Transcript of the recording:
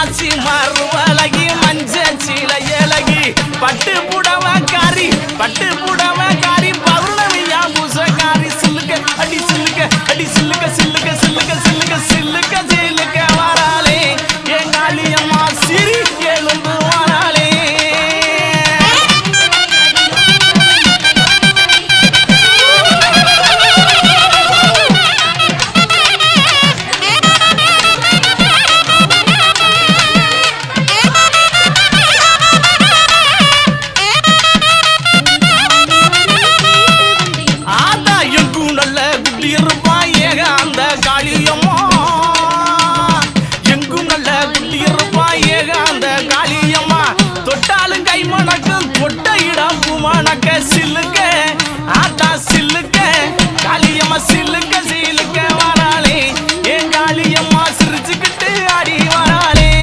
மாசி மறுவலகி மஞ்ச சீல ஏலகி பட்டு புடவக்காரி பௌர்ணமியா பூசக்காரி சில்லுக்க அடி சில்லுக்க அடி சில்லுக்க சில்லுக்க சில்லுக்க சில்லுக்க சில்லுக்க சில்லுக்க வராளே எங்காளியம்மா சிரி எழுந்து வராளே சில்லுக்க ஆத்தா சில்லுக்க காளியம்மா சில்லு